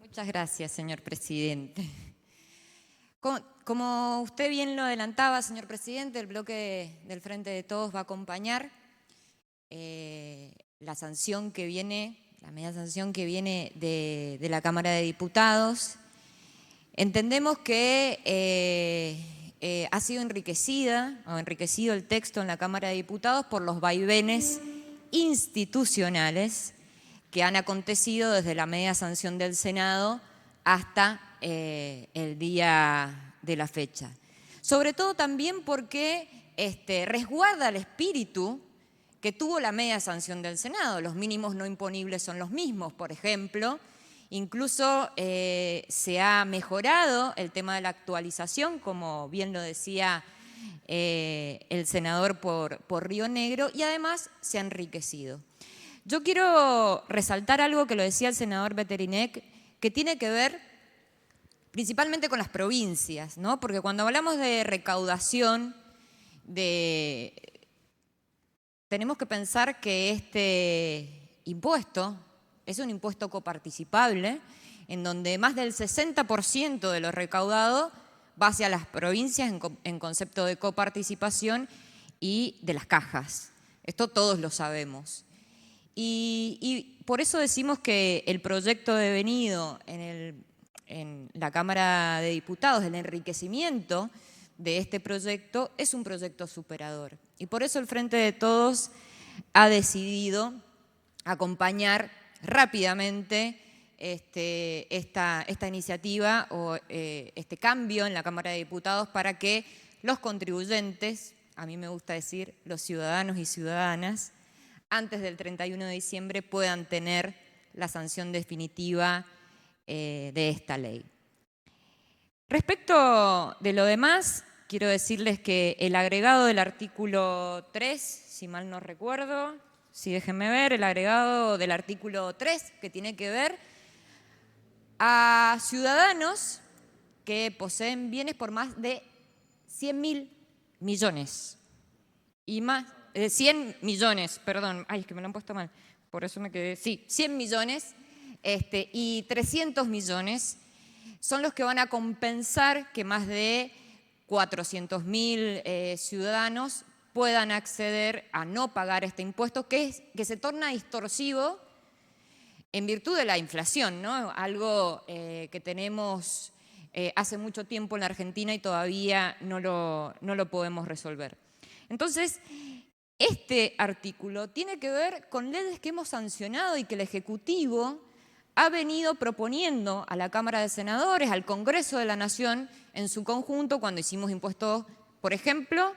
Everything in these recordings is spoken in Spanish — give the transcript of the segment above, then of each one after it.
Muchas gracias, señor presidente. Como usted bien lo adelantaba, señor presidente, el bloque del Frente de Todos va a acompañar la sanción que viene, la media sanción que viene de la Cámara de Diputados. Entendemos que ha sido enriquecido el texto en la Cámara de Diputados por los vaivenes institucionales que han acontecido desde la media sanción del Senado hasta el día de la fecha. Sobre todo también porque resguarda el espíritu que tuvo la media sanción del Senado. Los mínimos no imponibles son los mismos, por ejemplo. Incluso se ha mejorado el tema de la actualización, como bien lo decía el senador por Río Negro, y además se ha enriquecido. Yo quiero resaltar algo que lo decía el senador Peterinec, que tiene que ver principalmente con las provincias, ¿no? Porque cuando hablamos de recaudación, tenemos que pensar que este impuesto es un impuesto coparticipable, en donde más del 60% de lo recaudado va hacia las provincias en concepto de coparticipación y de las cajas. Esto todos lo sabemos. Y por eso decimos que el proyecto devenido en la Cámara de Diputados, el enriquecimiento de este proyecto, es un proyecto superador. Y por eso el Frente de Todos ha decidido acompañar rápidamente esta iniciativa o este cambio en la Cámara de Diputados para que los contribuyentes, a mí me gusta decir los ciudadanos y ciudadanas, antes del 31 de diciembre puedan tener la sanción definitiva de esta ley. Respecto de lo demás, quiero decirles que el agregado del artículo 3, si mal no recuerdo, sí, déjenme ver, el agregado del artículo 3, que tiene que ver a ciudadanos que poseen bienes por más de 100.000 millones y más. 100 millones, perdón, ay, es que me lo han puesto mal, por eso me quedé, sí, 100 millones y 300 millones son los que van a compensar que más de 400.000 ciudadanos puedan acceder a no pagar este impuesto que se torna distorsivo en virtud de la inflación, ¿no? Algo que tenemos hace mucho tiempo en la Argentina y todavía no lo podemos resolver. Entonces, este artículo tiene que ver con leyes que hemos sancionado y que el Ejecutivo ha venido proponiendo a la Cámara de Senadores, al Congreso de la Nación en su conjunto, cuando hicimos impuestos, por ejemplo,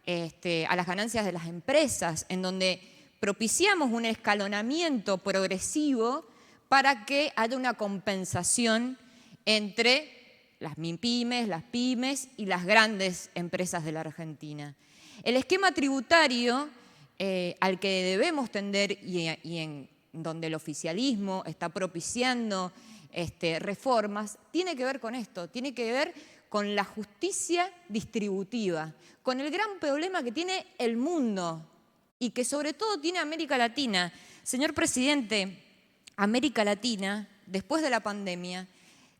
a las ganancias de las empresas, en donde propiciamos un escalonamiento progresivo para que haya una compensación entre las MIPYMES, las pymes y las grandes empresas de la Argentina. El esquema tributario al que debemos tender y en donde el oficialismo está propiciando reformas, tiene que ver con esto, tiene que ver con la justicia distributiva, con el gran problema que tiene el mundo y que sobre todo tiene América Latina. Señor presidente, América Latina, después de la pandemia,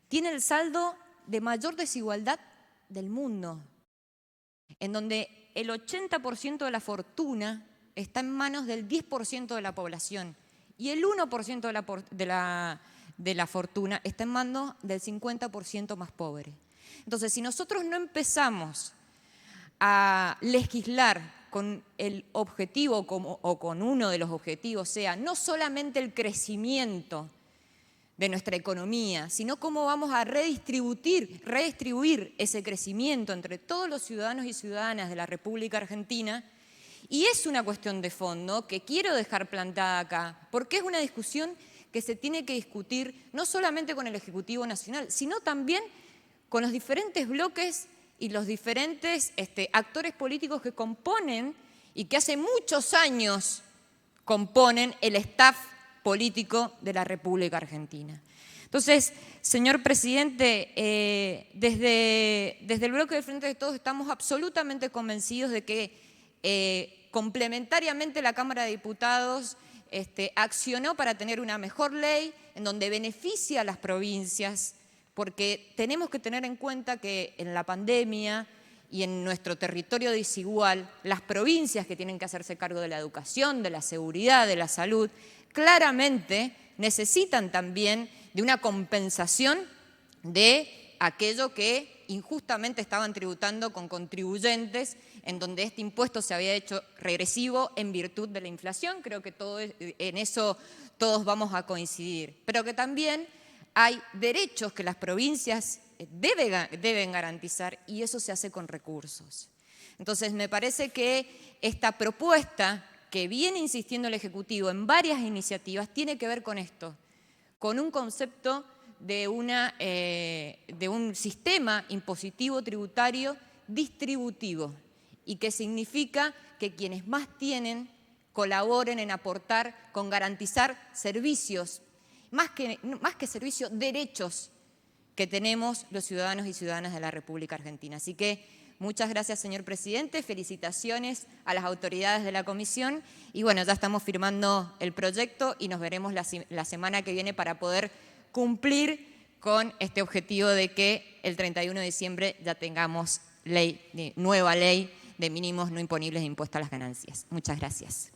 tiene el saldo de mayor desigualdad del mundo, en donde el 80% de la fortuna está en manos del 10% de la población y el 1% de la fortuna está en manos del 50% más pobre. Entonces, si nosotros no empezamos a legislar con el objetivo o con uno de los objetivos, sea no solamente el crecimiento de nuestra economía, sino cómo vamos a redistribuir ese crecimiento entre todos los ciudadanos y ciudadanas de la República Argentina. Y es una cuestión de fondo que quiero dejar plantada acá, porque es una discusión que se tiene que discutir no solamente con el Ejecutivo Nacional, sino también con los diferentes bloques y los diferentes actores políticos que componen y que hace muchos años componen el staff político de la República Argentina. Entonces, señor presidente, desde el bloque del Frente de Todos estamos absolutamente convencidos de que complementariamente la Cámara de Diputados accionó para tener una mejor ley en donde beneficia a las provincias, porque tenemos que tener en cuenta que en la pandemia y en nuestro territorio desigual, las provincias que tienen que hacerse cargo de la educación, de la seguridad, de la salud, claramente necesitan también de una compensación de aquello que injustamente estaban tributando con contribuyentes, en donde este impuesto se había hecho regresivo en virtud de la inflación. Creo que en eso todos vamos a coincidir, pero que también hay derechos que las provincias deben garantizar, y eso se hace con recursos. Entonces, me parece que esta propuesta que viene insistiendo el Ejecutivo en varias iniciativas tiene que ver con esto, con un concepto de un sistema impositivo tributario distributivo, y que significa que quienes más tienen colaboren en aportar con garantizar servicios, más que servicios, derechos que tenemos los ciudadanos y ciudadanas de la República Argentina. Así que muchas gracias, señor presidente, felicitaciones a las autoridades de la comisión, y bueno, ya estamos firmando el proyecto y nos veremos la semana que viene para poder cumplir con este objetivo de que el 31 de diciembre ya tengamos nueva ley de mínimos no imponibles de impuesto a las ganancias. Muchas gracias.